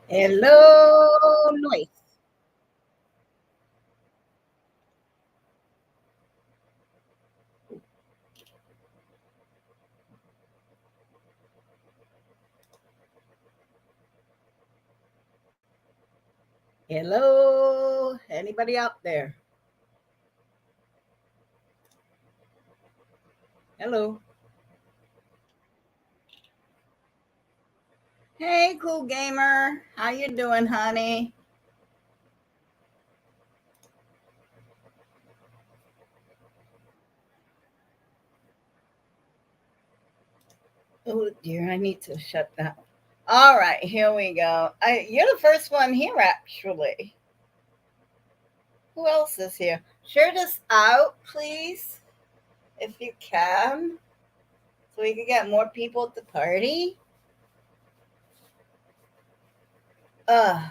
Hello, Luis. Hello, anybody out there? Hello. Hey, cool gamer. How you doing, honey? Oh dear, I need to shut that. All right, here we go. You're the first one here, actually. Who else is here? Share this out, please, if you can, so we can get more people at the party. Uh,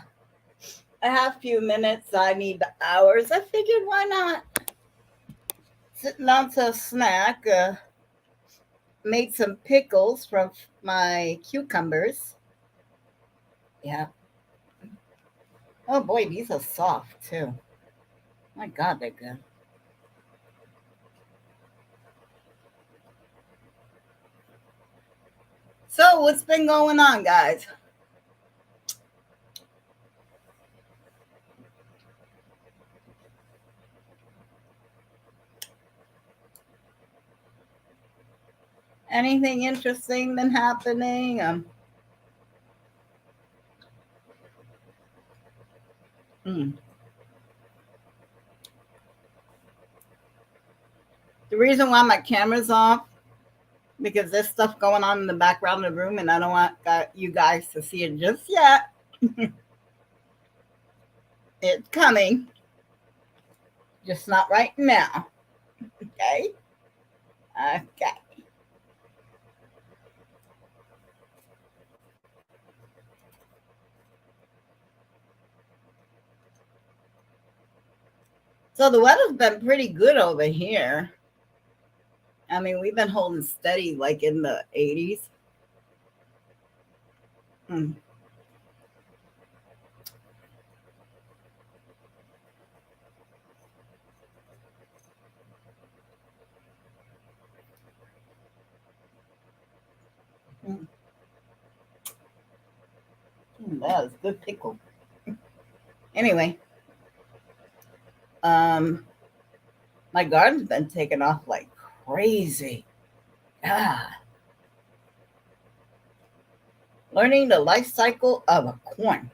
I have a few minutes. I need the hours. I figured why not? Sitting down to a snack. Made some pickles from my cucumbers. Yeah. Oh boy, these are soft too. My God, they're good. So, what's been going on, guys? Anything interesting been happening? Hmm. The reason why my camera's off because there's stuff going on in the background of the room, and I don't want you guys to see it just yet. It's coming, just not right now. Okay. Okay. So the weather's been pretty good over here. I mean, we've been holding steady like in the 80s. Mm, mm, that was good pickle. Anyway, um, my garden's been taking off like crazy. Ah, learning the life cycle of a corn.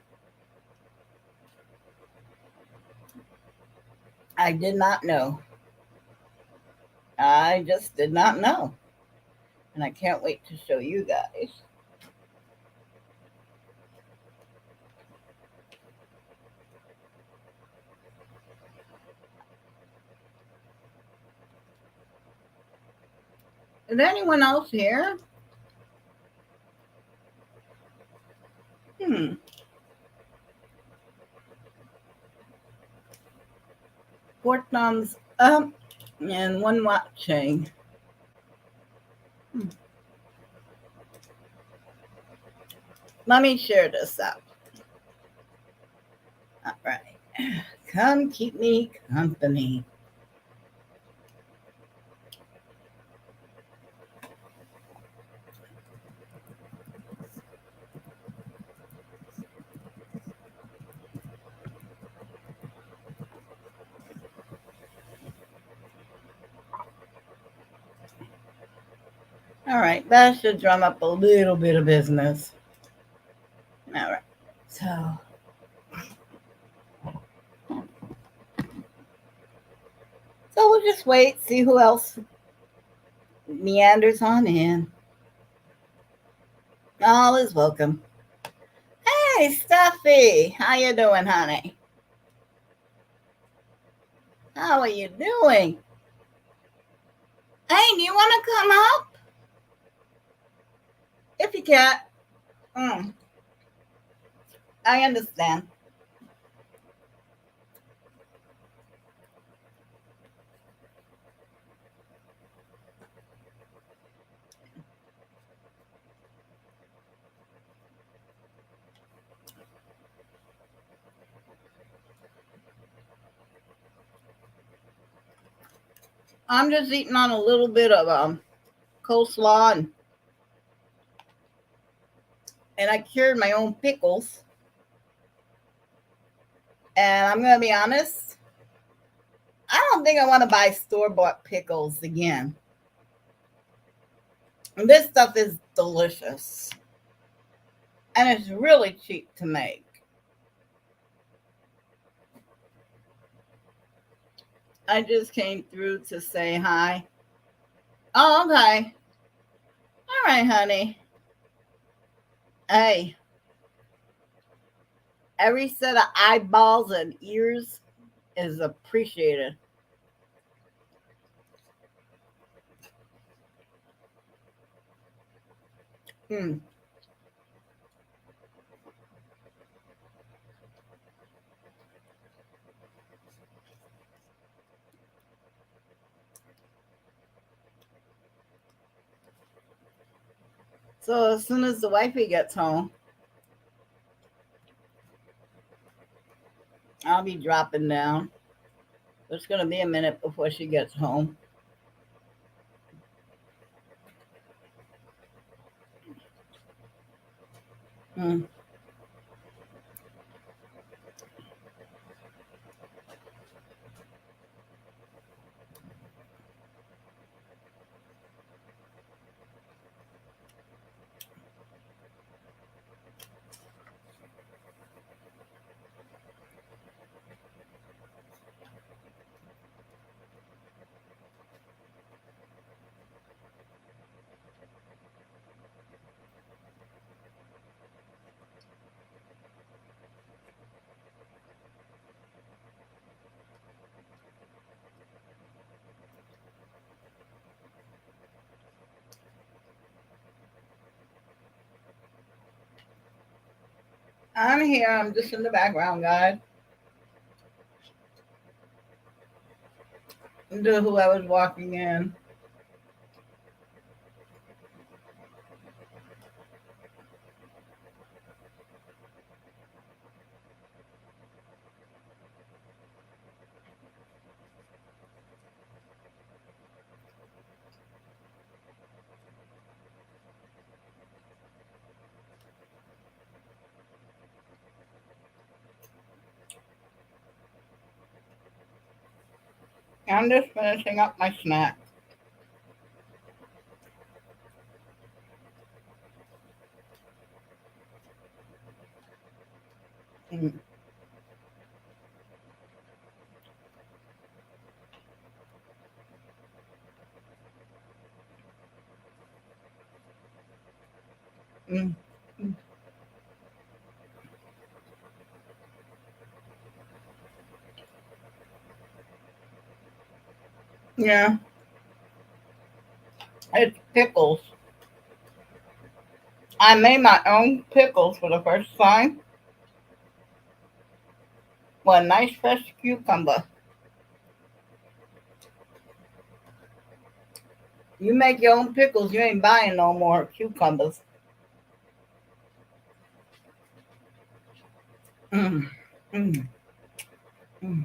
I did not know. I just did not know. And I can't wait to show you guys. Is there anyone else here? Hmm. Four thumbs up and one watching. Hmm. Let me share this out. All right. Come keep me company. All right, that should drum up a little bit of business. All right, so we'll just wait, see who else meanders on in. All is welcome. Hey, Stuffy, how you doing, honey? How are you doing? Hey, do you want to come up? If you can't, mm, I understand. I'm just eating on a little bit of coleslaw, and I cured my own pickles. And I'm gonna be honest, I don't think I want to buy store bought pickles again. And this stuff is delicious, and it's really cheap to make. I just came through to say hi. Oh, okay. All right, honey. Hey, every set of eyeballs and ears is appreciated. Hmm. So as soon as the wifey gets home, I'll be dropping down. It's gonna be a minute before she gets home. Hmm. I'm here. I'm just in the background, guys. To who I was walking in. I'm just finishing up my snack. Mm, mm, mm. Yeah, it's pickles. I made my own pickles for the first time with a nice fresh cucumber. You make your own pickles, you ain't buying no more cucumbers. Mm, mm, mm,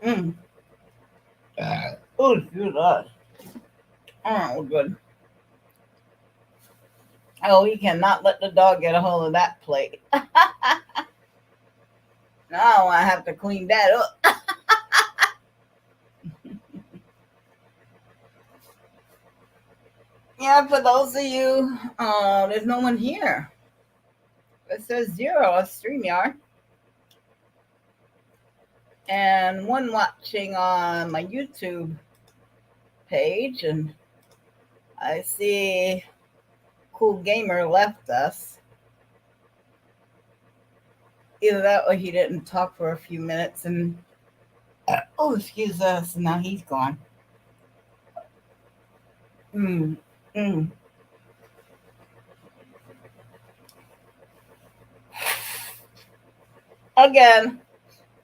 mm. Oh, excuse us. Oh, good. Oh, we cannot let the dog get a hold of that plate. Now I have to clean that up. Yeah, for those of you, there's no one here. It says zero on StreamYard. And one watching on my YouTube page. And I see Cool Gamer left us. Either that or he didn't talk for a few minutes and oh, excuse us, now he's gone. Mm, mm. Again,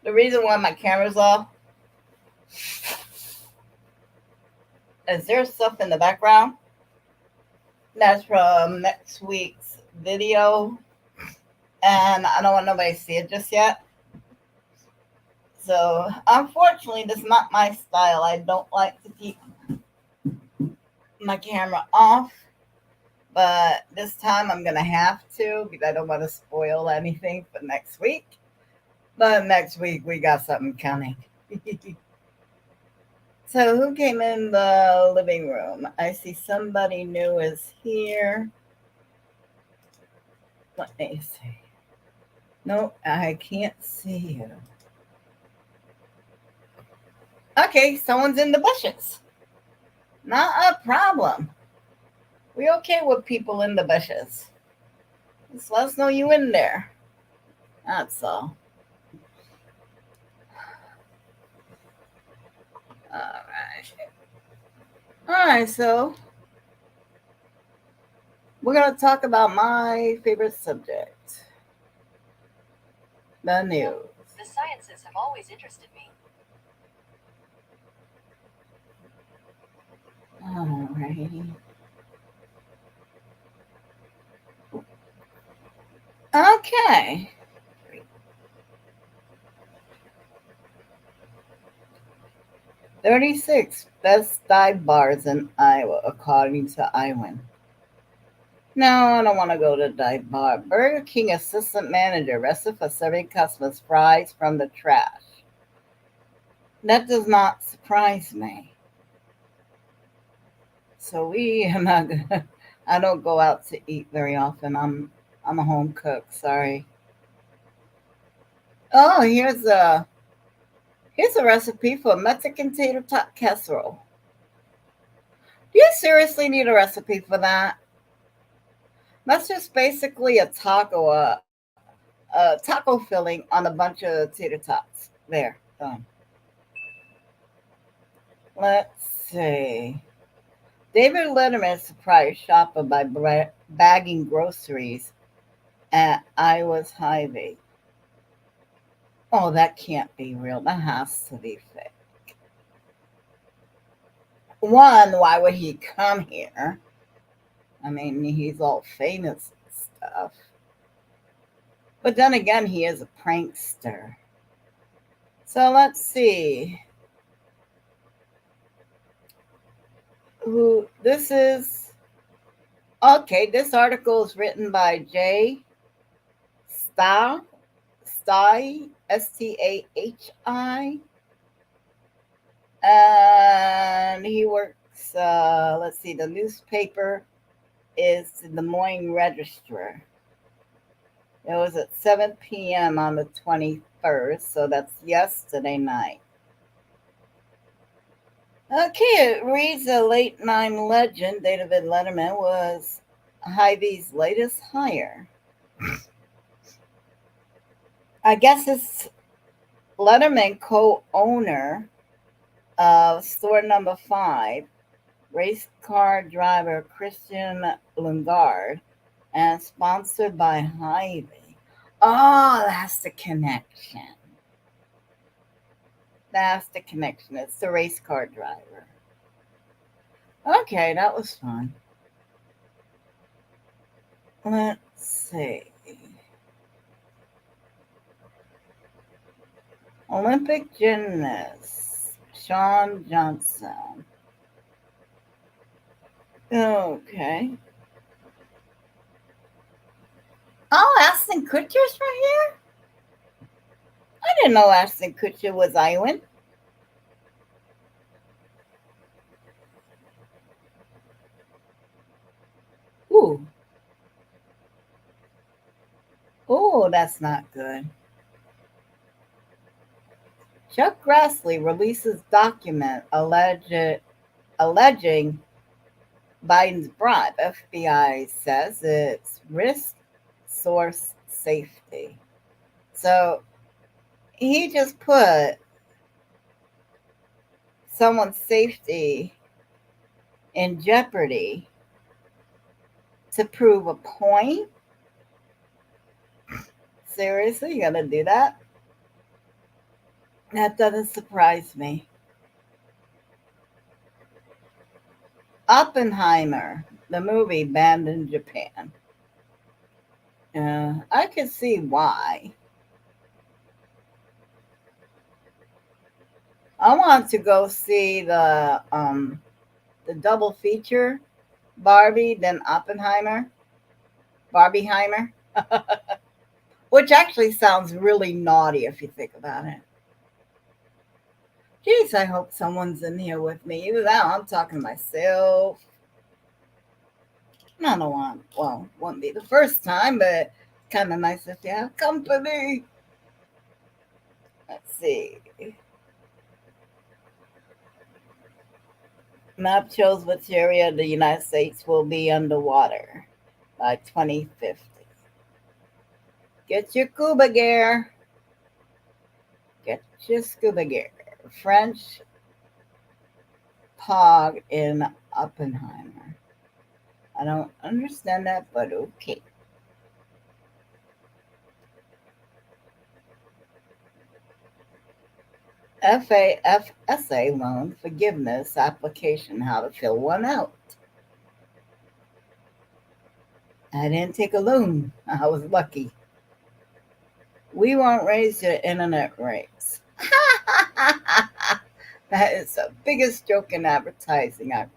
the reason why my camera's off is there's stuff in the background That's from next week's video, and I don't want nobody to see it just yet. So, unfortunately, this is not my style. I don't like to keep my camera off, but this time I'm going to have to because I don't want to spoil anything for next week. But next week, we got something coming. So, who came in the living room? I see somebody new is here. Let me see. No, I can't see you. Okay, someone's in the bushes. Not a problem. We okay with people in the bushes. Just let us know you in there. That's all. All right. All right, so we're going to talk about my favorite subject, the news. The sciences have always interested me. All right. Okay. 36 best dive bars in Iowa, according to Iwin. No, I don't want to go to dive bar. Burger King assistant manager arrested for serving customers fries from the trash. That does not surprise me. So we are not gonna, I don't go out to eat very often. I'm a home cook, sorry. Oh, here's a recipe for Mexican tater tot casserole. Do you seriously need a recipe for that? That's just basically a taco filling on a bunch of tater tots. There, done. Let's see. David Letterman surprised shopper by bagging groceries at Iowa's Hy-Vee. Oh, that can't be real. That has to be fake. One, why would he come here? I mean, he's all famous and stuff. But then again, he is a prankster. So let's see. Who this is? Okay, this article is written by Jay Stahi, Stahi, and he works. Let's see, the newspaper is the Des Moines Register. It was at 7 p.m. on the 21st, so that's yesterday night. Okay, it reads a late nine legend, David Letterman was Hy-Vee's latest hire. I guess it's Letterman co-owner of store number 5, race car driver Christian Lundgaard, and sponsored by Hy-Vee. Oh, that's the connection. That's the connection. It's the race car driver. Okay, that was fun. Let's see. Olympic gymnast Shawn Johnson. Okay. Oh, Ashton Kutcher's from here? I didn't know Ashton Kutcher was Iowan. Ooh. Oh, that's not good. Chuck Grassley releases document alleging Biden's bribe. FBI says it's risk source safety. So he just put someone's safety in jeopardy to prove a point. Seriously, you gonna do that? That doesn't surprise me. Oppenheimer The movie banned in Japan. I could see why. I want to go see the double feature, Barbie then Oppenheimer, Barbieheimer, which actually sounds really naughty if you think about it. Geez, I hope someone's in here with me. Either that, or I'm talking to myself. I don't want. Well, won't be the first time, but kind of nice if you have company. Let's see. Map shows which area of the United States will be underwater by 2050. Get your scuba gear. Get your scuba gear. French Pog in Oppenheimer. I don't understand that, but okay. FAFSA loan forgiveness application. How to fill one out. I didn't take a loan. I was lucky. We won't raise your internet rates. That is the biggest joke in advertising I've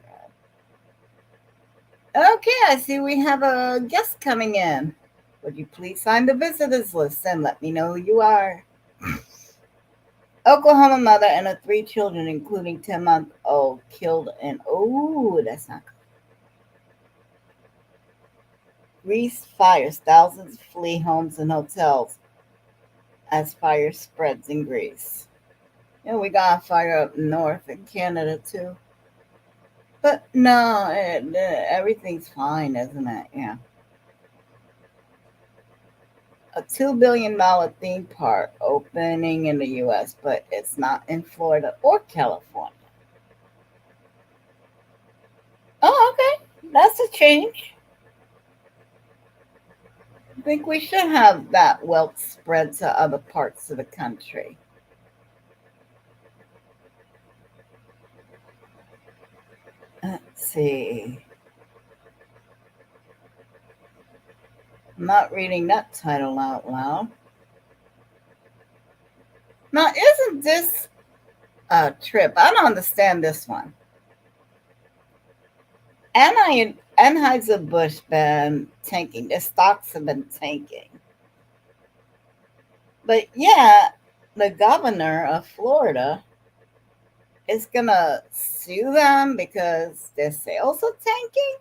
read. Okay, I see we have a guest coming in. Would you please sign the visitors list and let me know who you are? Oklahoma mother and her three children, including 10-month-old, killed in. Oh, that's not good. Greece fires. Thousands flee homes and hotels as fire spreads in Greece. Yeah, we got a fire up north in Canada too. But no, everything's fine, isn't it? Yeah. A $2 billion theme park opening in the US, but it's not in Florida or California. Oh, okay. That's a change. I think we should have that wealth spread to other parts of the country. Let's see. I'm not reading that title out loud. Now, isn't this a trip? I don't understand this one. Anheuser-Busch been tanking. Their stocks have been tanking. But yeah, the governor of Florida is going to sue them because their sales are tanking?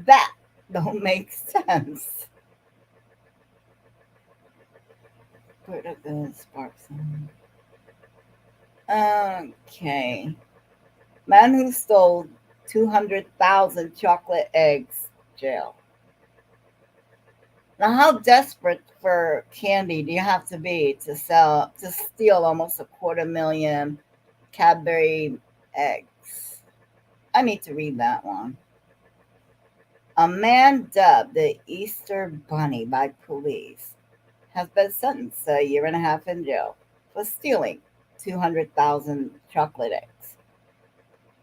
That don't make sense. Put a good sparks on. Okay. Man who stole 200,000 chocolate eggs, jail. Now, how desperate for candy do you have to be to steal almost 250,000 Cadbury eggs? I need to read that one. A man dubbed the Easter Bunny by police has been sentenced to a year and a half in jail for stealing 200,000 chocolate eggs.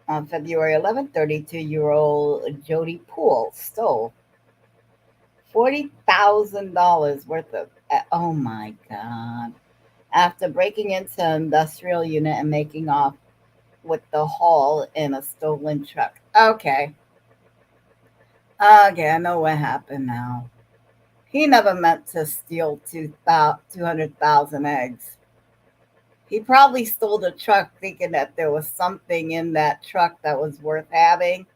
On February 11th, 32-year-old Jody Poole stole $40,000 worth of. Oh my God. After breaking into an industrial unit and making off with the haul in a stolen truck. Okay. Okay, I know what happened now. He never meant to steal 200,000 eggs. He probably stole the truck thinking that there was something in that truck that was worth having.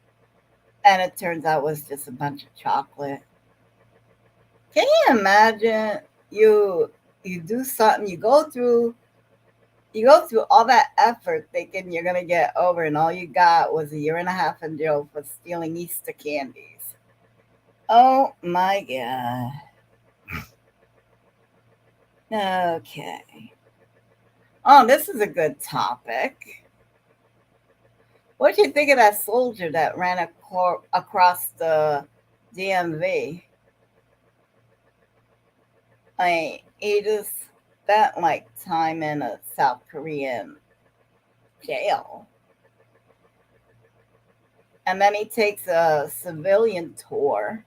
And it turns out it was just a bunch of chocolate. Can you imagine you do something, you go through all that effort thinking you're gonna get over, and all you got was a year and a half in jail for stealing Easter candies. Oh my God. Okay. Oh, this is a good topic. What do you think of that soldier that ran across the DMV? He just spent like time in a South Korean jail. And then he takes a civilian tour,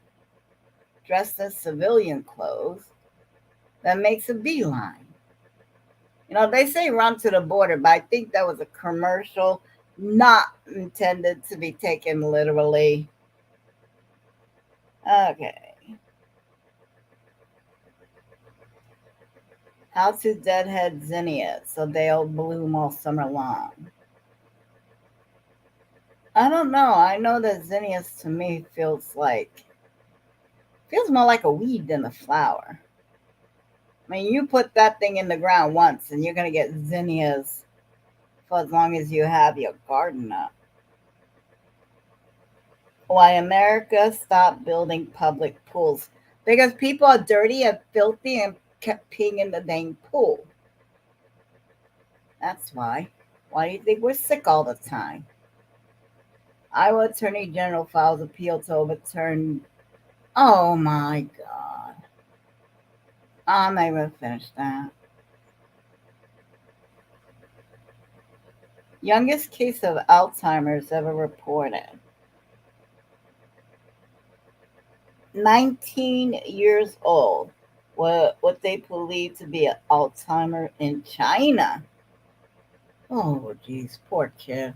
dressed in civilian clothes, then makes a beeline. They say run to the border, but I think that was a commercial not intended to be taken literally. Okay. How to deadhead zinnias so they'll bloom all summer long. I don't know. I know that zinnias to me feels more like a weed than a flower. I mean, you put that thing in the ground once and you're gonna get zinnias for as long as you have your garden up. Why America stopped building public pools? Because people are dirty and filthy and kept peeing in the dang pool. That's why. Why do you think we're sick all the time? Iowa Attorney General files appeal to overturn. Oh my God. I'm not even gonna finish that. Youngest case of Alzheimer's ever reported. 19 years old. What they believe to be an Alzheimer in China. Oh, geez, poor kid.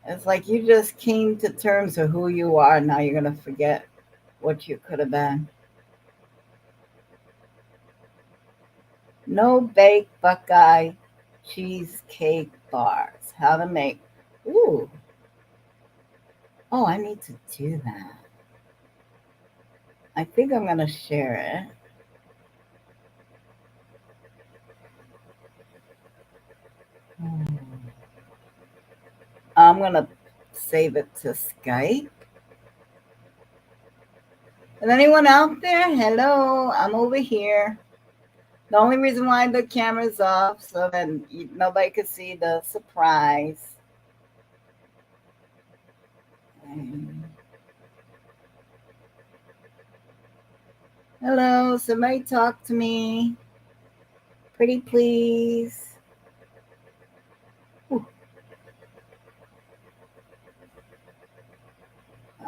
It's like you just came to terms with who you are. Now you're going to forget what you could have been. No bake Buckeye cheesecake bars. How to make. Ooh. Oh, I need to do that. I think I'm going to share it. I'm going to save it to Skype. Is anyone out there? Hello, I'm over here. The only reason why the camera's off so that nobody could see the surprise. Hello, somebody talk to me. Pretty please.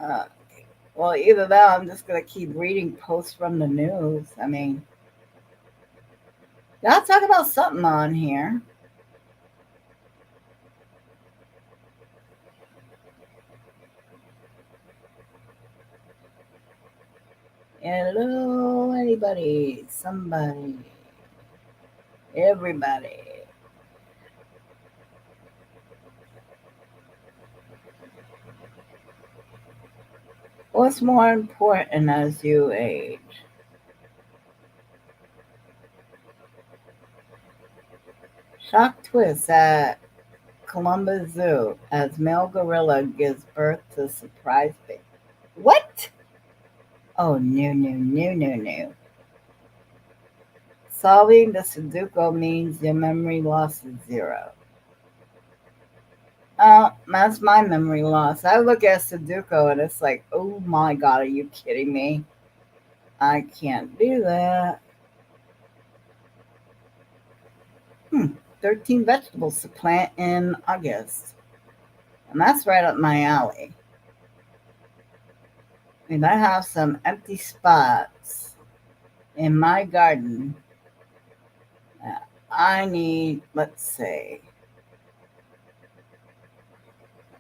Uh, well, either that or I'm just going to keep reading posts from the news. I mean, y'all talk about something on here. Hello, anybody, somebody, everybody. What's more important as you age? Shock twist at Columbus Zoo as male gorilla gives birth to surprise baby. What? Oh, no, no, no, no, no. Solving the Sudoku means your memory loss is zero. That's my memory loss. I look at Sudoku and it's like, oh my God, are you kidding me? I can't do that. 13 vegetables to plant in August. And that's right up my alley. And I have some empty spots in my garden. I need, let's see.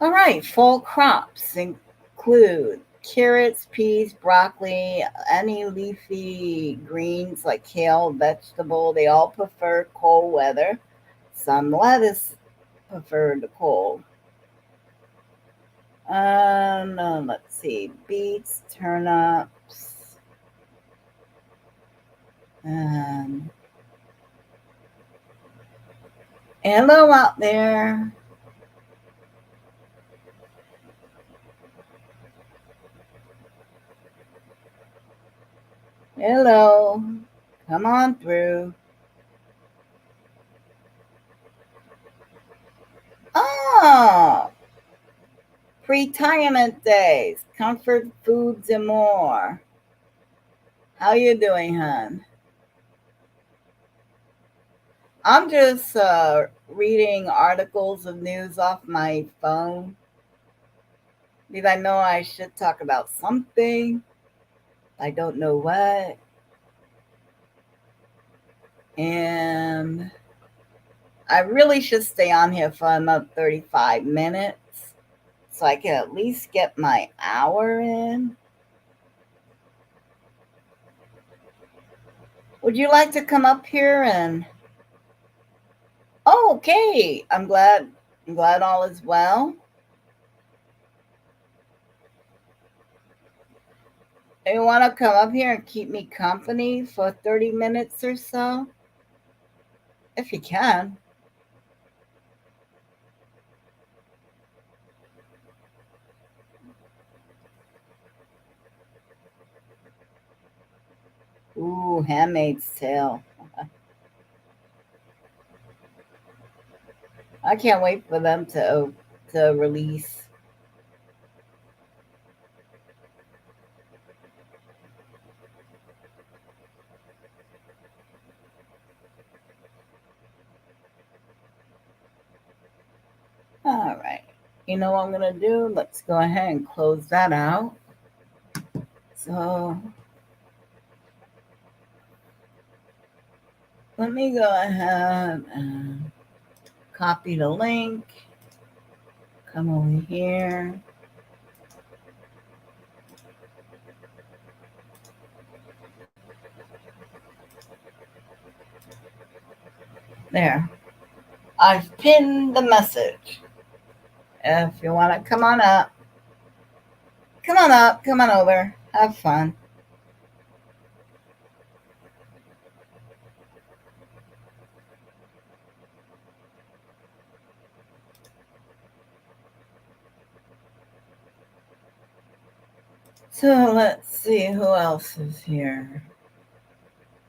All right, fall crops include carrots, peas, broccoli, any leafy greens like kale, vegetable. They all prefer cold weather. Some lettuce prefer the cold. Let's see, beets, turnips, hello out there. Hello. Come on through. Oh, retirement days, comfort foods and more. How you doing, hon? I'm just reading articles of news off my phone. because I know I should talk about something. I don't know what. And I really should stay on here for another 35 minutes so I can at least get my hour in. Would you like to come up here and oh, okay. I'm glad all is well. You want to come up here and keep me company for 30 minutes or so? If you can. Ooh, Handmaid's Tale. I can't wait for them to release. All right. You know what I'm going to do? Let's go ahead and close that out. So let me go ahead and copy the link. Come over here. There. I've pinned the message. If you want to come on up, come on up, come on over, have fun. So let's see who else is here.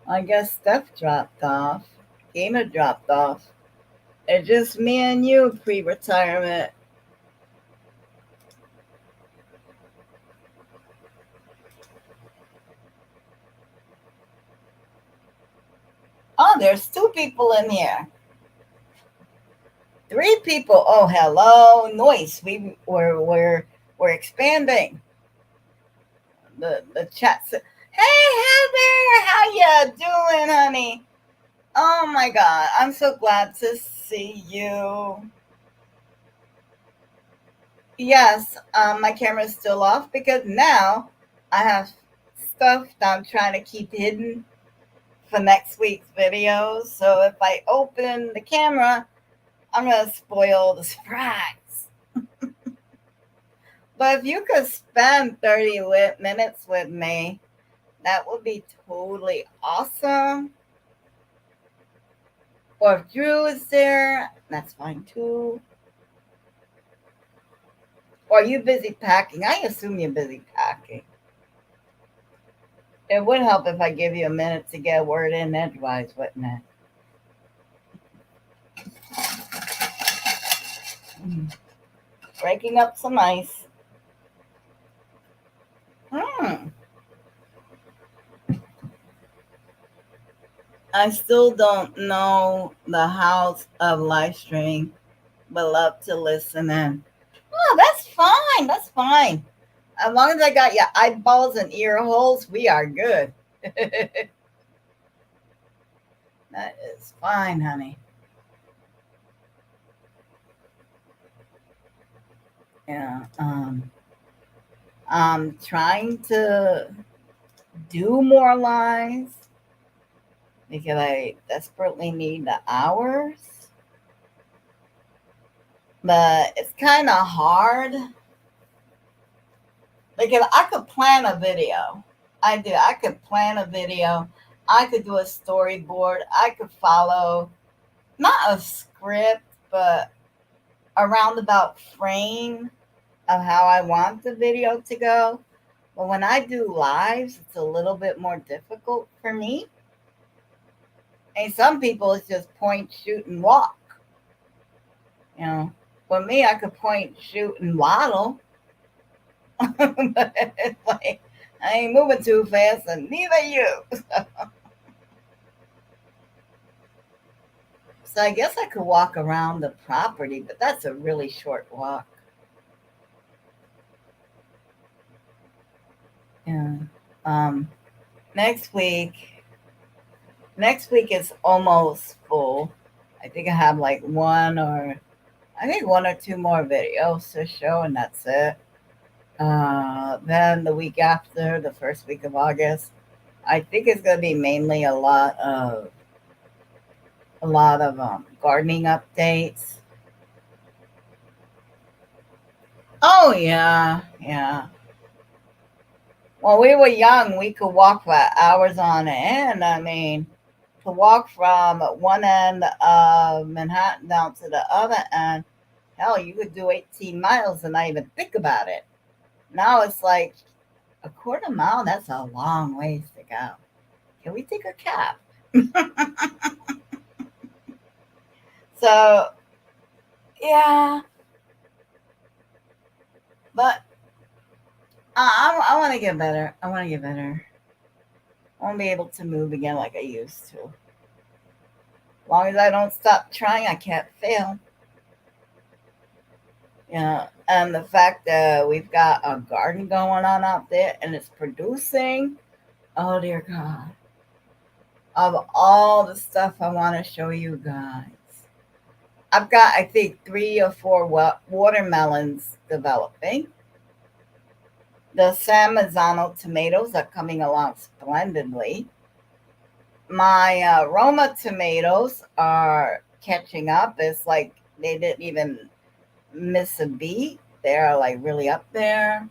I guess Steph dropped off. Gamer dropped off. It's just me and you pre-retirement. Oh, there's two people in here. Three people. Oh, hello, noise. We're expanding. The chat said, "Hey Heather, how ya doing, honey? Oh my God, I'm so glad to see you." Yes, my camera is still off because now I have stuff that I'm trying to keep hidden for next week's videos. So if I open the camera, I'm gonna spoil the surprise. But if you could spend 30 minutes with me, that would be totally awesome. Or if Drew is there, that's fine too. Or are you busy packing? I assume you're busy packing. It would help if I give you a minute to get a word in edgewise, wouldn't it? Breaking up some ice. Hmm. I still don't know the house of live stream, but love to listen in. Oh, that's fine. That's fine. As long as I got your eyeballs and ear holes, we are good. That is fine, honey. Yeah. I'm trying to do more lives because I desperately need the hours. But it's kind of hard because I could plan a video. I do. I could plan a video. I could do a storyboard. I could follow not a script, but a roundabout frame of how I want the video to go. But when I do lives, it's a little bit more difficult for me. And some people, it's just point, shoot, and walk. You know, for me, I could point, shoot, and waddle. But it's like, I ain't moving too fast, and neither you. So I guess I could walk around the property, but that's a really short walk. Yeah. Um, next week, next week is almost full. I think I have like I think one or two more videos to show, and that's it. Then the week after, the first week of August, I think it's gonna be mainly a lot of gardening updates. Oh yeah, yeah. When we were young, we could walk for hours on end. I mean, to walk from one end of Manhattan down to the other end, hell, you could do 18 miles and not even think about it. Now it's like a quarter mile. That's a long ways to go. Can we take a cab? So yeah, but I want to get better. I want to get better. I want to be able to move again like I used to. As long as I don't stop trying, I can't fail. Yeah, and the fact that we've got a garden going on out there and it's producing, oh dear God, of all the stuff I want to show you guys. I've got, I think, three or four watermelons developing. The San Marzano tomatoes are coming along splendidly. My Roma tomatoes are catching up. It's like they didn't even miss a beat. They're like really up there.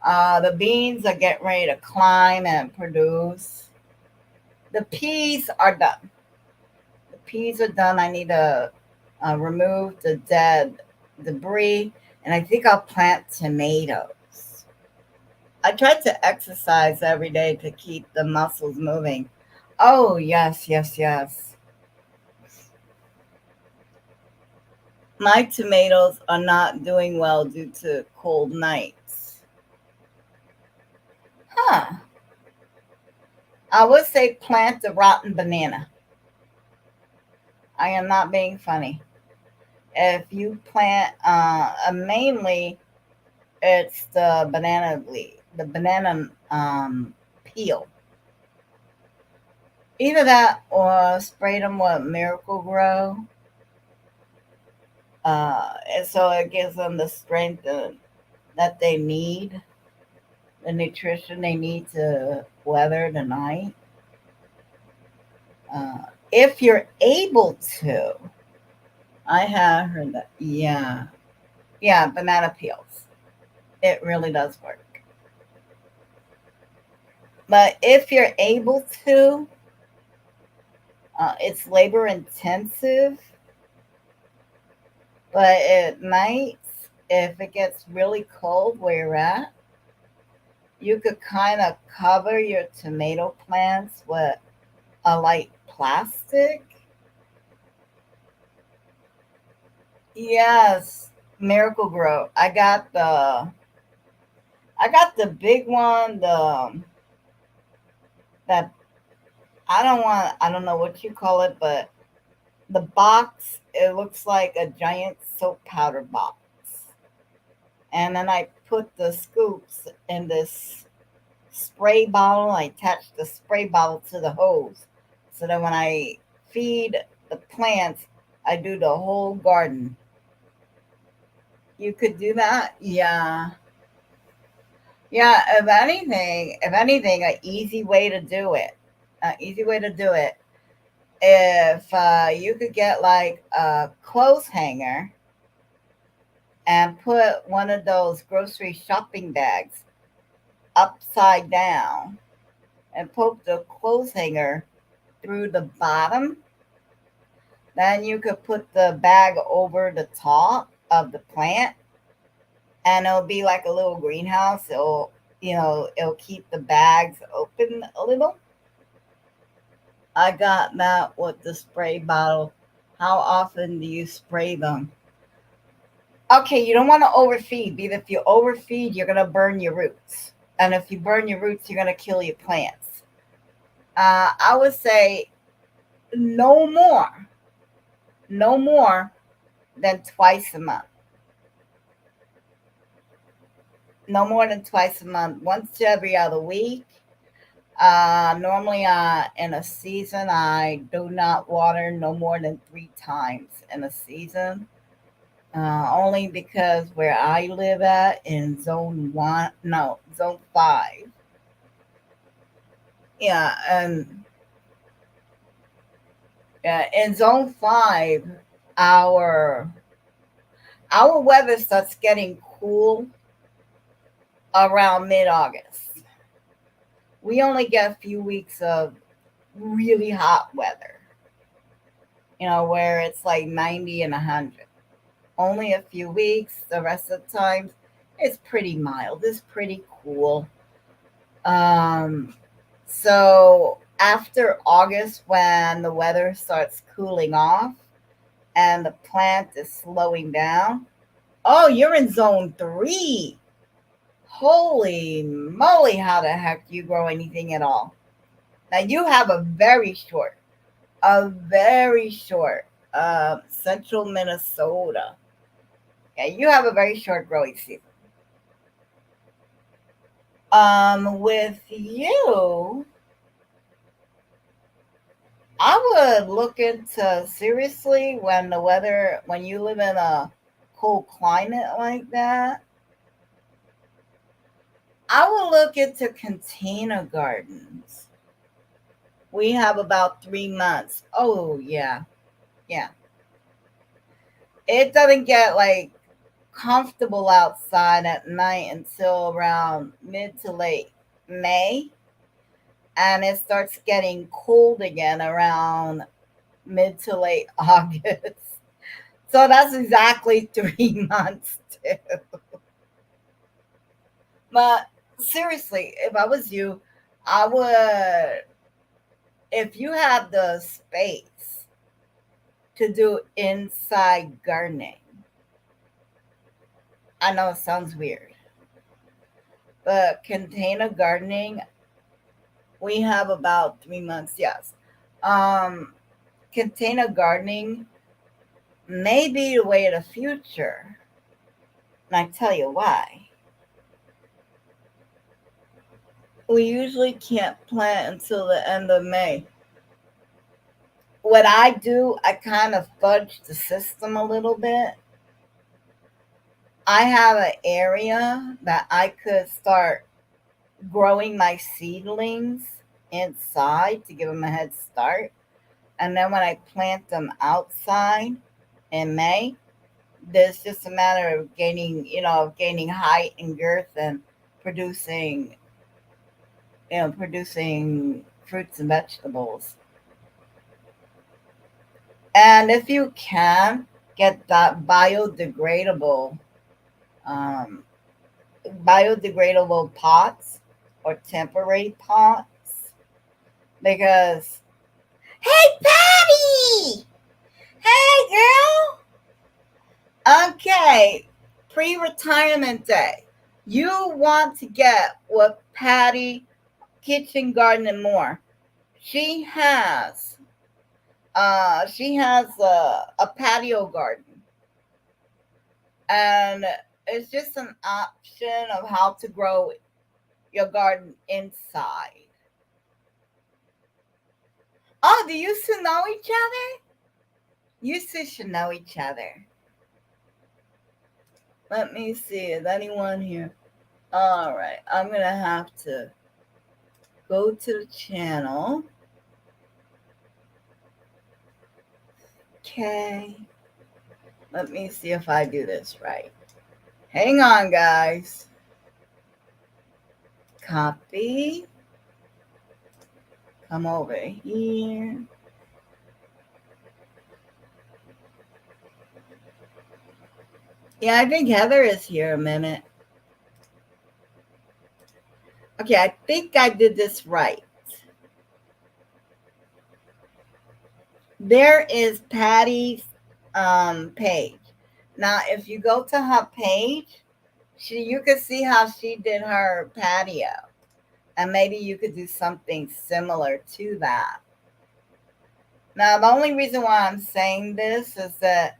The beans are getting ready to climb and produce. The peas are done. The peas are done. I need to remove the dead debris, and I think I'll plant tomatoes. I try to exercise every day to keep the muscles moving. Oh, yes, yes, yes. My tomatoes are not doing well due to cold nights. Huh. I would say plant the rotten banana. I am not being funny. If you plant, mainly it's the banana leaf, the banana peel. Either that or spray them with Miracle Grow, and so it gives them the strength that they need, the nutrition they need to weather the night. If you're able to, I have heard that. Yeah, yeah, banana peels. It really does work. But if you're able to, it's labor intensive. But at night, if it gets really cold where you're at, you could kind of cover your tomato plants with a light plastic. Yes, Miracle Grow. I got the big one, the that I don't know what you call it, but the box, it looks like a giant soap powder box. And then I put the scoops in this spray bottle. I attach the spray bottle to the hose so that when I feed the plants, I do the whole garden. You could do that. Yeah. Yeah, if anything, an easy way to do it. An easy way to do it. If you could get like a clothes hanger and put one of those grocery shopping bags upside down and poke the clothes hanger through the bottom, then you could put the bag over the top of the plant and it'll be like a little greenhouse. It'll keep the bags open a little. I got that with the spray bottle. How often do you spray them? Okay, you don't want to overfeed because if you overfeed, you're gonna burn your roots, and if you burn your roots, you're gonna kill your plants. I would say no more, no more than twice a month. no more than twice a month, once every other week. Normally, in a season, I do not water no more than 3 times in a season. Only because where I live at in zone one, no, zone five. Yeah, and in zone five, our our weather starts getting cool around mid-August. We only get a few weeks of really hot weather, where it's like 90 and 100. Only a few weeks. The rest of the times, it's pretty mild. It's pretty cool. Um, so after August, when the weather starts cooling off and the plant is slowing down, oh, you're in zone three. Holy moly, how the heck do you grow anything at all? Now you have a very short central Minnesota. Yeah, you have a very short growing season. With you, I would look into seriously when you live in a cold climate like that. I would look into container gardens. We have about 3 months. Oh yeah, yeah. It doesn't get like comfortable outside at night until around mid to late May, and it starts getting cold again around mid to late August. So that's exactly 3 months too. But seriously, if I was you, I would, if you have the space to do inside gardening. I know it sounds weird, but container gardening, we have about 3 months, yes. Um, Container gardening may be the way of the future. And I tell you why. We usually can't plant until the end of May. What I do, I kind of fudge the system a little bit. I have an area that I could start growing my seedlings inside to give them a head start. And then when I plant them outside in May, there's just a matter of gaining height and girth and producing, producing fruits and vegetables. And if you can get that um, biodegradable pots or temporary pots, because hey Patty, hey girl, okay, pre-retirement day, you want to get what Patty Kitchen Garden and More. She has a patio garden, and it's just an option of how to grow your garden inside. Oh, do you two know each other? You two should know each other. Let me see. Is anyone here? All right. I'm going to have to go to the channel. Okay. Let me see if I do this right. Hang on, guys. Copy. Come over here. Yeah, I think Heather is here a minute. Okay, I think I did this right. There is Patty's page. Now, if you go to her page, you could see how she did her patio, and maybe you could do something similar to that. Now, the only reason why I'm saying this is that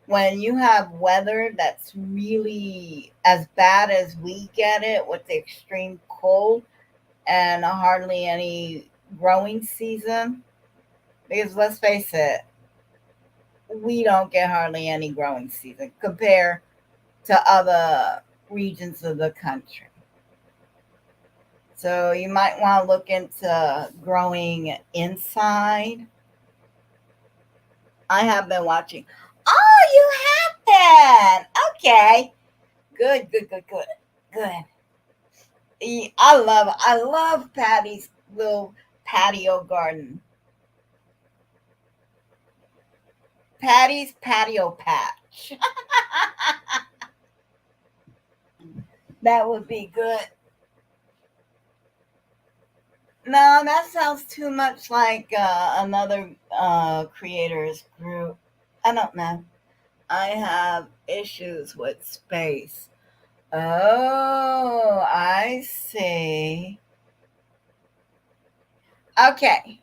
when you have weather that's really as bad as we get it with the extreme cold and hardly any growing season, because let's face it, we don't get hardly any growing season compared to other regions of the country. So you might want to look into growing inside. I have been watching. Oh, you have been. Okay. Good, good, good, good. Good. I love Patty's little patio garden. Patty's patio patch. That would be good. No, that sounds too much like another creators group. I don't know. I have issues with space. Oh, I see. Okay,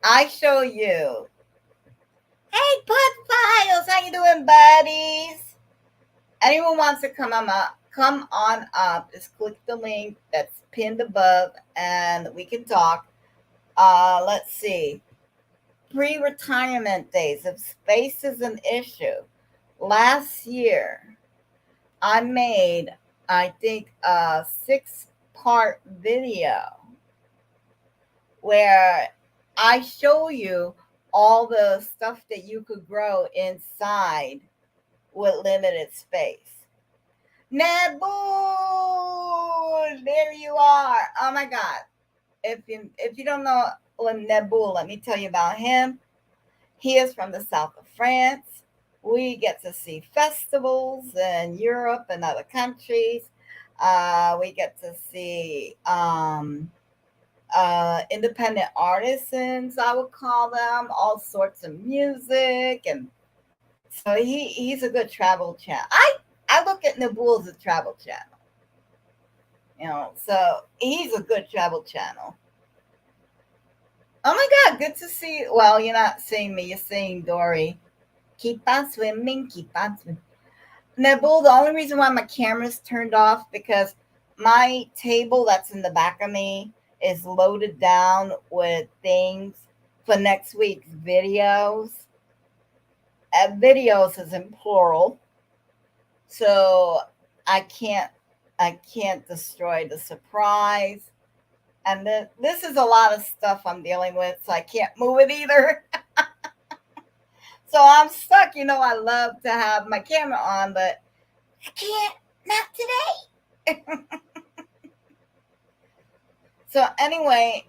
I show you. Hey, Bud Files, how you doing, buddies? Anyone wants to come on up. Just click the link that's pinned above, and we can talk. Let's see. Pre-retirement days. If space is an issue, last year I made, I think, a 6-part video where I show you all the stuff that you could grow inside with limited space. Nebu, there you are. Oh my God! If you don't know Nebu, let me tell you about him. He is from the south of France. We get to see festivals in Europe and other countries. We get to see independent artisans, I would call them, all sorts of music, and so he's a good travel channel. I look at Nabul as a travel channel, so he's a good travel channel. Oh my God, good to see you. Well, you're not seeing me, you're seeing Dory. Keep on swimming, keep on swimming. Nabul, the only reason why my camera's turned off because my table that's in the back of me is loaded down with things for next week's videos. Videos is in plural, so I can't I can't destroy the surprise. And then this is a lot of stuff I'm dealing with, so I can't move it either. So I'm stuck. I love to have my camera on, but I can't. Not today. So anyway,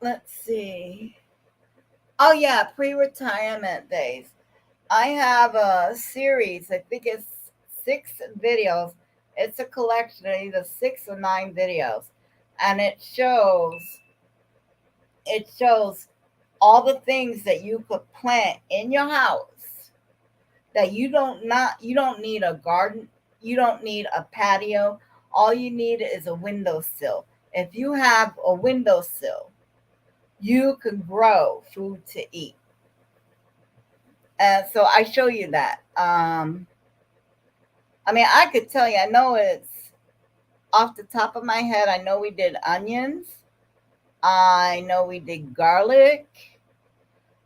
let's see. Oh yeah, pre-retirement days. I have a series. I think it's 6 videos. It's a collection of either 6 or 9 videos, and it shows all the things that you could plant in your house that you don't need a garden, you don't need a patio. All you need is a windowsill. If you have a windowsill, you can grow food to eat. And so I show you that. I mean, I could tell you, I know it's off the top of my head. I know we did onions. I know we did garlic.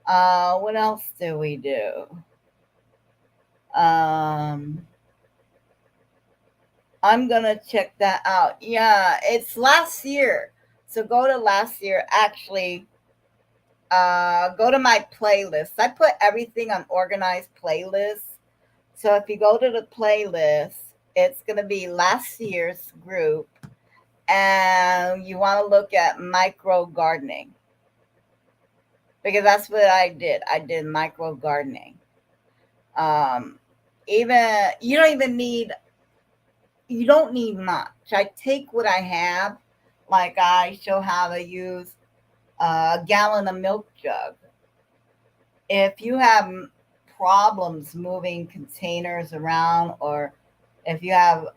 What else did we do? Um, I'm gonna check that out. Yeah, it's last year. So go to last year. Actually, go to my playlist. I put everything on organized playlists. So if you go to the playlist, it's gonna be last year's group, and you want to look at micro gardening because that's what I did. I did micro gardening. Um, even you don't need much. I take what I have, like I show how to use a gallon of milk jug. If you have problems moving containers around, or if you have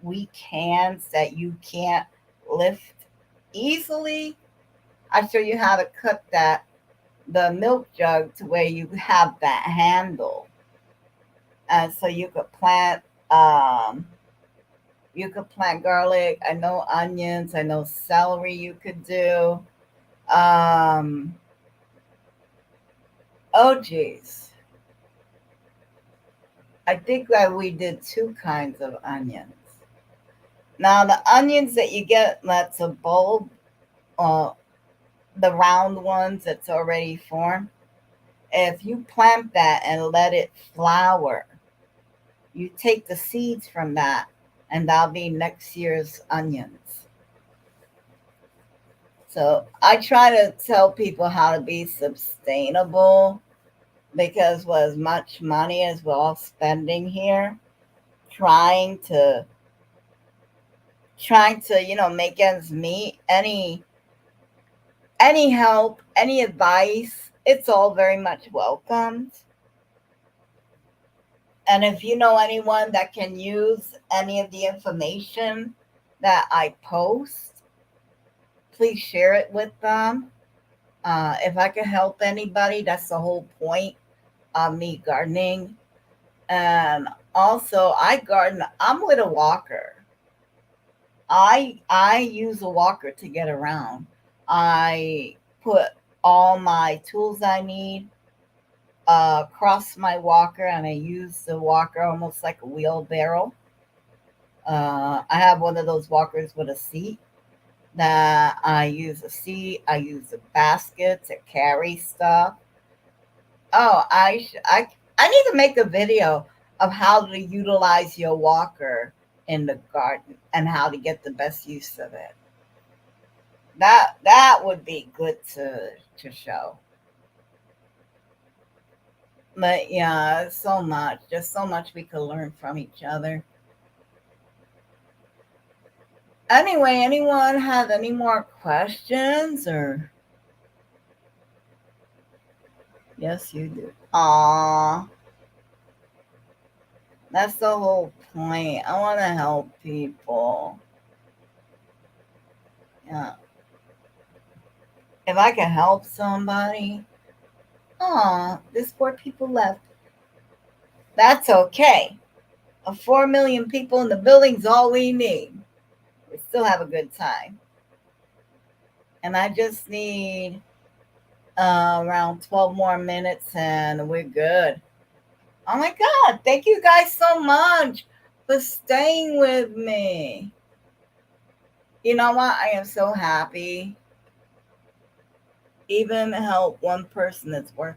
weak hands that you can't lift easily, I show you how to cut that the milk jug to where you have that handle, and so um you could plant garlic. I know onions. I know celery. You could do. Um, oh geez, I think that we did two kinds of onions. Now the onions that you get, that's a bulb, uh, the round ones that's already formed. If you plant that and let it flower, you take the seeds from that, and that'll be next year's onions. So I try to tell people how to be sustainable because with as much money as we're all spending here, trying to make ends meet, any help, any advice, it's all very much welcomed. And if you know anyone that can use any of the information that I post, please share it with them. If I can help anybody, that's the whole point of me gardening. And also, I garden. I'm with a walker. I use a walker to get around. I put all my tools I need across my walker, and I use the walker almost like a wheelbarrow. I have one of those walkers with a seat that I use a seat. I use a basket to carry stuff. Oh, I need to make a video of how to utilize your walker in the garden and how to get the best use of it. That would be good to show. But yeah, so much, just so much we could learn from each other. Anyway, anyone have any more questions or yes you do. Aw, that's the whole point. I want to help people. Yeah. If I can help somebody, aw, there's 4 people left. That's okay. 4 million people in the building's all we need. We still have a good time. And I just need around 12 more minutes and we're good. Oh my God. Thank you guys so much for staying with me. You know what? I am so happy. Even help one person that's worth.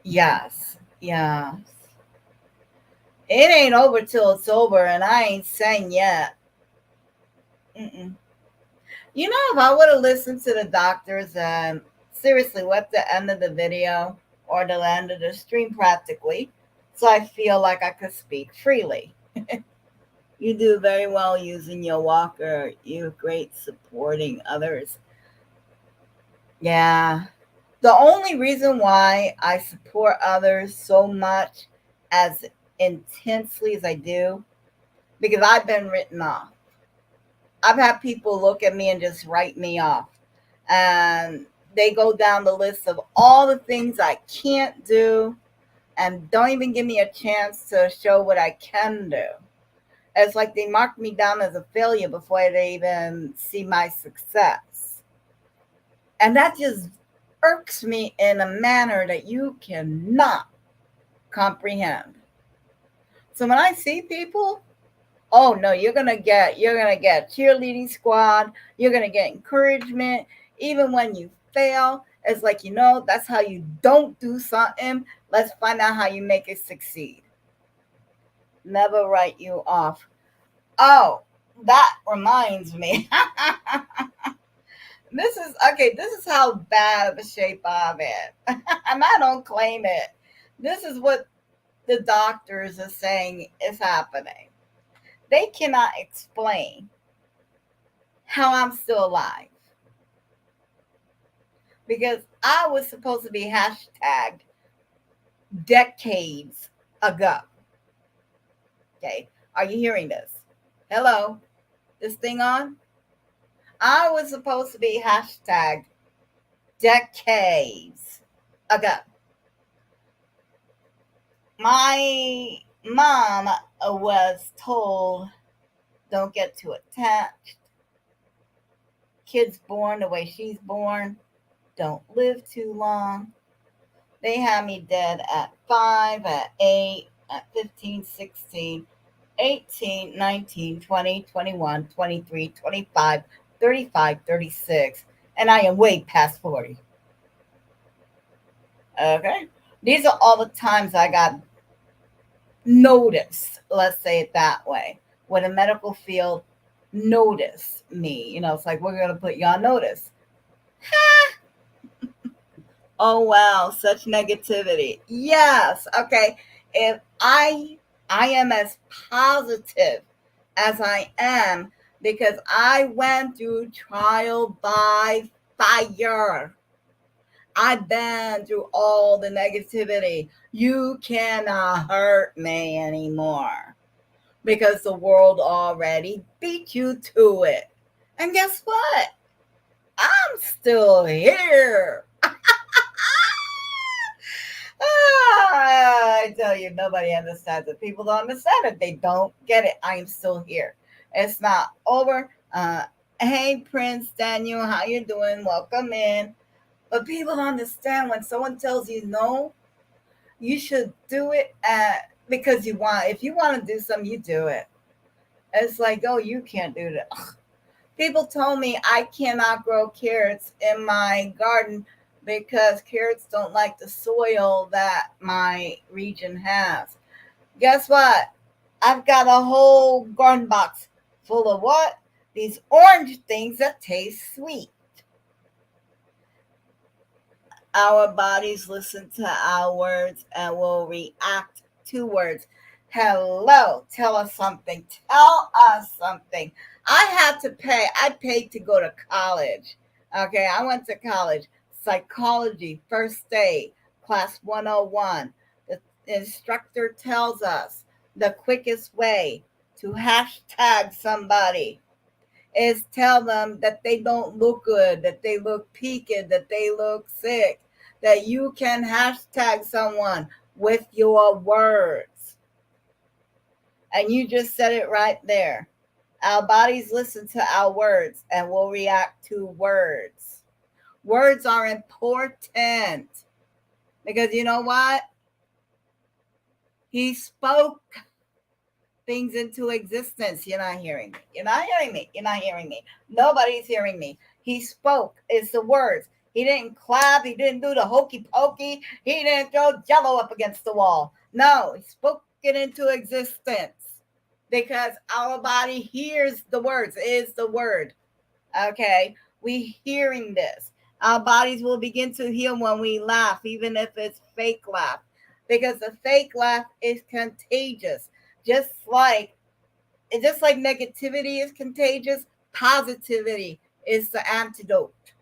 Yes. Yes. It ain't over till it's over, and I ain't saying yet. Mm-mm. You know, if I would have listened to the doctors and seriously, we're at the end of the video or the end of the stream practically, so I feel like I could speak freely. You do very well using your walker. You're great supporting others. Yeah. The only reason why I support others so much as intensely as I do, because I've been written off. I've had people look at me and just write me off. And they go down the list of all the things I can't do and don't even give me a chance to show what I can do. It's like they mark me down as a failure before they even see my success. And that just irks me in a manner that you cannot comprehend. So when I see people, oh no, you're gonna get cheerleading squad, you're gonna get encouragement, even when you fail. It's like, that's how you don't do something. Let's find out how you make it succeed. Never write you off. Oh, that reminds me. This is how bad of a shape I'm in. And I don't claim it. This is what the doctors are saying is happening. They cannot explain how I'm still alive because I was supposed to be hashtagged decades ago. Okay, are you hearing this? Hello, this thing on? I was supposed to be hashtagged decades. Okay, my mom was told don't get too attached. Kids born the way she's born don't live too long. They had me dead at 5, at 8, at 15, 16, 18, 19, 20, 21, 23, 25, 35, 36, and I am way past 40. Okay? These are all the times I got noticed, let's say it that way. When the medical field noticed me, it's like, we're going to put you on notice. Oh wow, such negativity. Yes. Okay. If I am as positive as I am because I went through trial by fire. I've been through all the negativity. You cannot hurt me anymore because the world already beat you to it. And guess what? I'm still here. I tell you, nobody understands it. People don't understand it. They don't get it. I am still here. It's not over. Hey, Prince Daniel, how you doing? Welcome in. But people don't understand when someone tells you no, you should do it because you want. If you want to do something, you do it. It's like, oh, you can't do that. People told me I cannot grow carrots in my garden because carrots don't like the soil that my region has. Guess what? I've got a whole garden box full of what? These orange things that taste sweet. Our bodies listen to our words and will react to words. Hello, tell us something. Tell us something. I paid to go to college. Okay, I went to college. Psychology, first day, class 101. The instructor tells us the quickest way to hashtag somebody is tell them that they don't look good, that they look peaked, that they look sick, that you can hashtag someone with your words. And you just said it right there. Our bodies listen to our words and will react to words. Words are important because you know what? He spoke things into existence. You're not hearing me. You're not hearing me. You're not hearing me. Nobody's hearing me. He spoke. It's the words. He didn't clap. He didn't do the hokey pokey. He didn't throw jello up against the wall. No, he spoke it into existence because our body hears the words, is the word. Okay. We hearing this. Our bodies will begin to heal when we laugh, even if it's fake laugh, because the fake laugh is contagious. Just like just like negativity is contagious, positivity is the antidote.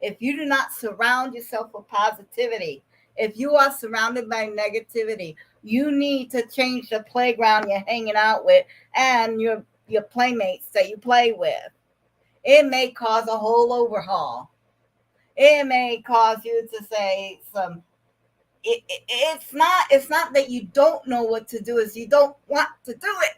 If you do not surround yourself with positivity, if you are surrounded by negativity, you need to change the playground you're hanging out with and your playmates that you play with. It may cause a whole overhaul. It may cause you to say some it's not that you don't know what to do, is you don't want to do it.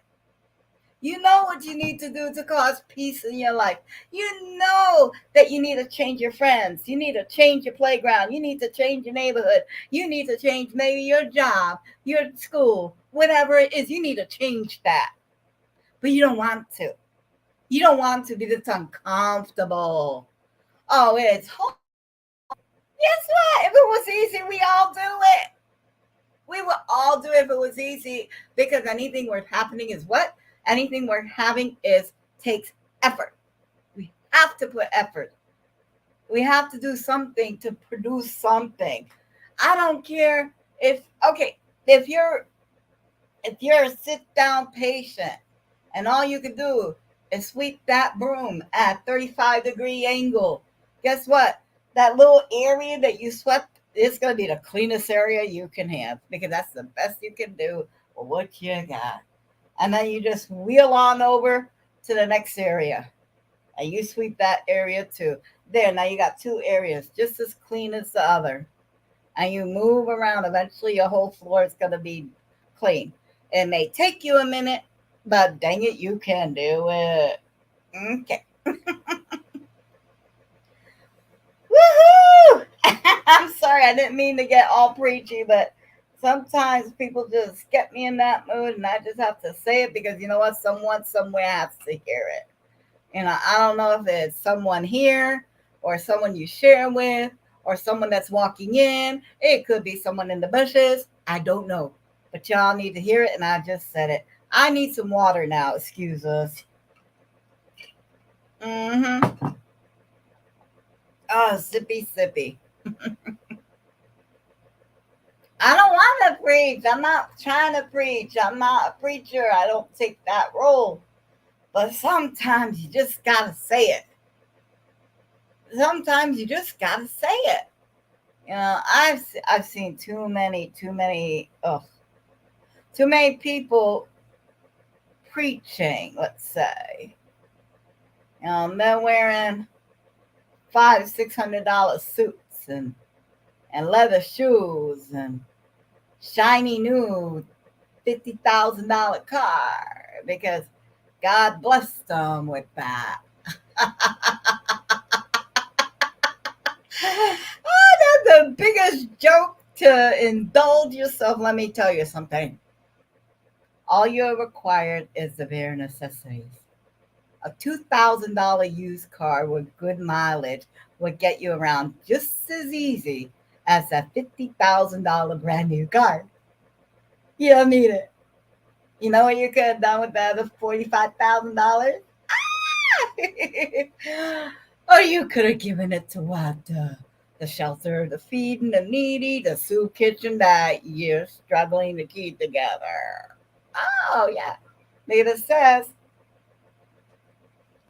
You know what you need to do to cause peace in your life. You know that you need to change your friends. You need to change your playground. You need to change your neighborhood. You need to change maybe your job, your school, whatever it is. You need to change that. But you don't want to. You don't want to because it's uncomfortable. Oh, it's hard. Guess what? If it was easy, we all do it. We would all do it if it was easy because anything worth happening is what? Anything worth having is takes effort. We have to put effort. We have to do something to produce something. I don't care if okay, if you're if you're a sit down patient and all you can do is sweep that broom at 35-degree angle, guess what? That little area that you swept is going to be the cleanest area you can have because that's the best you can do with what you got. And then you just wheel on over to the next area and you sweep that area too. There, now you got two areas just as clean as the other. and you move around, eventually your whole floor is going to be clean. It may take you a minute, but dang it, you can do it. Okay. Woohoo! I'm sorry, I didn't mean to get all preachy, but sometimes people just get me in that mood, and I just have to say it because you know what? Someone somewhere has to hear it. I don't know if it's someone here or someone you share with or someone that's walking in. It could be someone in the bushes. I don't know. But y'all need to hear it, and I just said it. I need some water now. Excuse us. Mm-hmm. Oh, sippy, sippy. I don't want to preach. I'm not trying to preach. I'm not a preacher. I don't take that role. But sometimes you just got to say it. Sometimes you just got to say it. I've seen too many people preaching. Let's say, they're wearing $500-$600 suits and leather shoes and shiny new $50,000 car because God blessed them with that. Oh, that's the biggest joke to indulge yourself. Let me tell you something. All you're required is the bare necessities. A $2,000 used car with good mileage would get you around just as easy as that $50,000 brand new car. You don't need it. You know what you could have done with that other $45,000? Or you could have given it to what? The shelter, the feeding, the needy, the soup kitchen that you're struggling to keep together. Oh, yeah. It says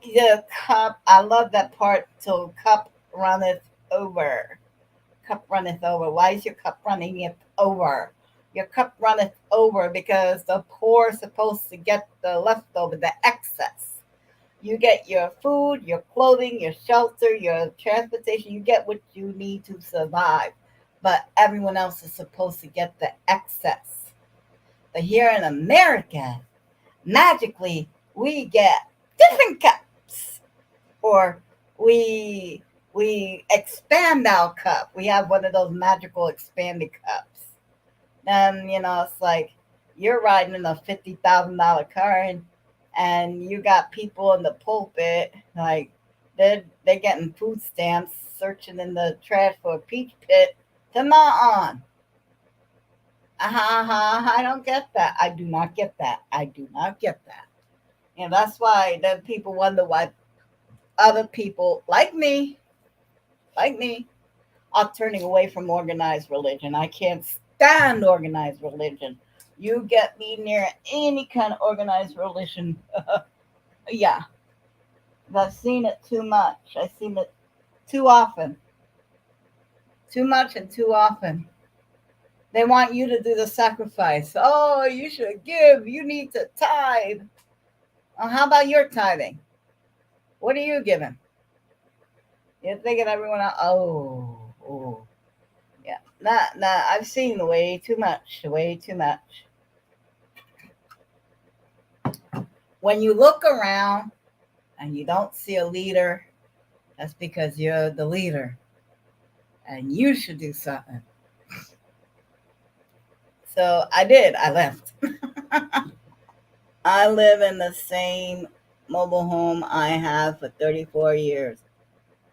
the cup, I love that part, till cup runneth over. Cup runneth over. Why is your cup running it over? Your cup runneth over because the poor are supposed to get the leftover, the excess. You get your food, your clothing, your shelter, your transportation. You get what you need to survive. But everyone else is supposed to get the excess. But here in America, magically, we get different cups, or we expand our cup. We have one of those magical expanded cups. And it's like you're riding in a $50,000 car, and you got people in the pulpit like they're getting food stamps, searching in the trash for a peach pit to gnaw on. I don't get that. I do not get that. I do not get that. And that's why then people wonder why other people like me, are turning away from organized religion. I can't stand organized religion. You get me near any kind of organized religion. Yeah, I've seen it too much. I've seen it too often. Too much and too often. They want you to do the sacrifice. Oh, you should give. You need to tithe. How about your tithing? What are you giving? You're thinking everyone else, oh. Yeah. Nah, I've seen way too much. Way too much. When you look around and you don't see a leader, that's because you're the leader and you should do something. So I did. I left. I live in the same mobile home I have for 34 years,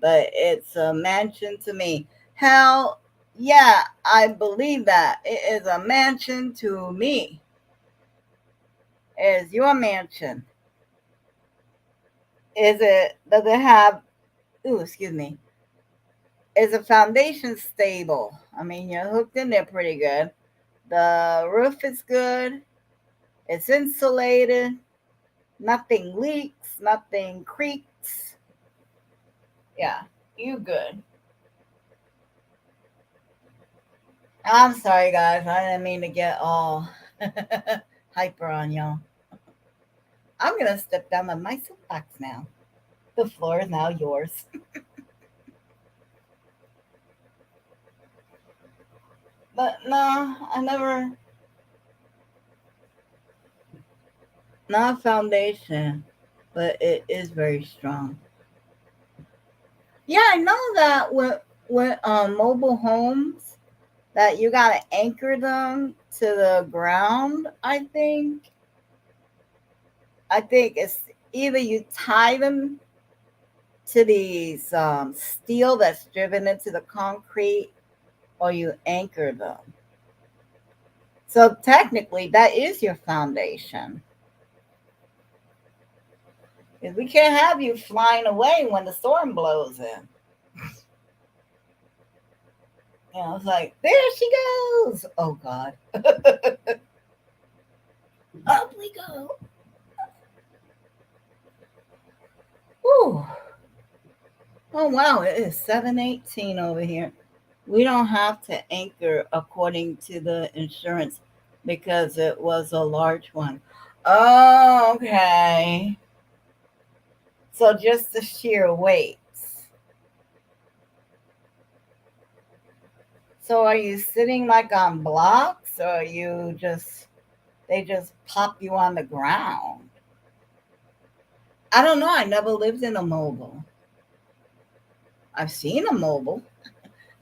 but it's a mansion to me. Hell, yeah, I believe that. It is a mansion to me. Is your mansion? Does it have, ooh, excuse me, is the foundation stable? I mean, you're hooked in there pretty good. The roof is good. It's insulated. Nothing leaks. Nothing creaks. Yeah, you good. I'm sorry, guys. I didn't mean to get all hyper on y'all. I'm going to step down on my soapbox now. The floor is now yours. But no, I never, not foundation, but it is very strong. Yeah, I know that with mobile homes that you gotta anchor them to the ground. I think it's either you tie them to these steel that's driven into the concrete, or you anchor them. So technically, that is your foundation. 'Cause we can't have you flying away when the storm blows in. It's like, there she goes. Oh God, up we go. Whew. Oh wow, it is 7:18 over here. We don't have to anchor according to the insurance because it was a large one. Oh, okay. So just the sheer weights. So are you sitting like on blocks, or are you just they just pop you on the ground? I don't know. I never lived in a mobile. I've seen a mobile.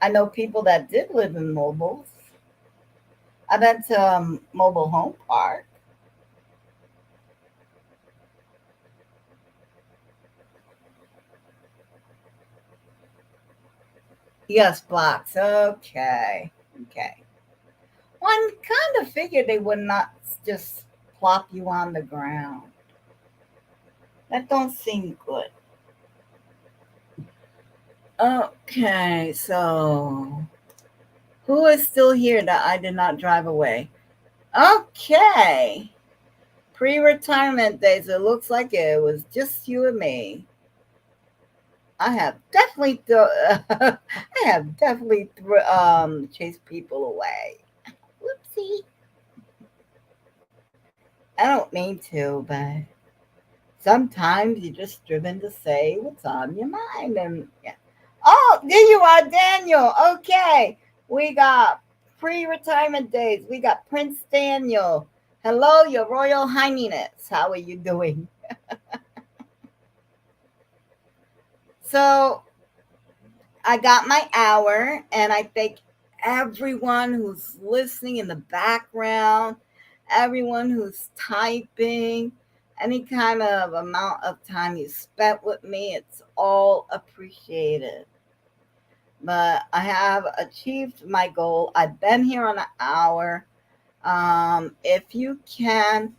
I know people that did live in mobiles. I've been to a mobile home park. Yes, blocks. Okay. Okay. One kind of figured they would not just plop you on the ground. That don't seem good. Okay, so who is still here that I did not drive away? Okay. Pre-retirement days. It looks like it was just you and me. I have definitely I have definitely chased people away. Whoopsie. I don't mean to, but sometimes you're just driven to say what's on your mind. And yeah. Oh, there you are, Daniel. Okay. We got pre-retirement days. We got Prince Daniel. Hello, Your Royal Highness. How are you doing? So I got my hour, and I thank everyone who's listening in the background, everyone who's typing, any kind of amount of time you spent with me. It's all appreciated. But I have achieved my goal. I've been here on an hour. If you can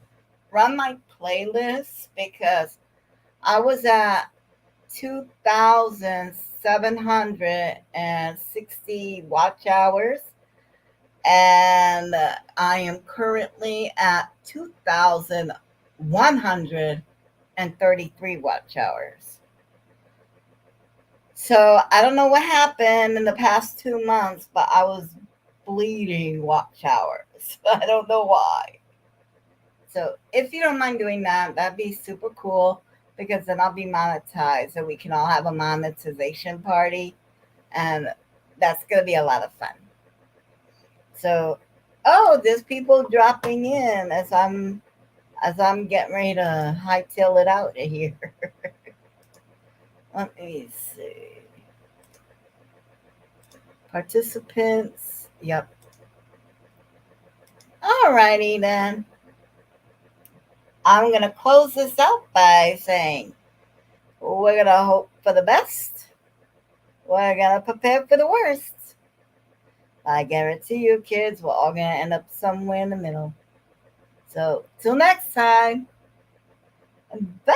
run my playlist, because I was at 2,760 watch hours, and I am currently at 2,133 watch hours. So I don't know what happened in the past 2 months, but I was bleeding watch hours. I don't know why. So if you don't mind doing that, that'd be super cool, because then I'll be monetized and we can all have a monetization party, and that's gonna be a lot of fun. So there's people dropping in as I'm getting ready to hightail it out of here. Let me see. Participants. Yep. Alrighty then. I'm gonna close this out by saying we're gonna hope for the best. We're gonna prepare for the worst. I guarantee you, kids, we're all gonna end up somewhere in the middle. So till next time. Bye.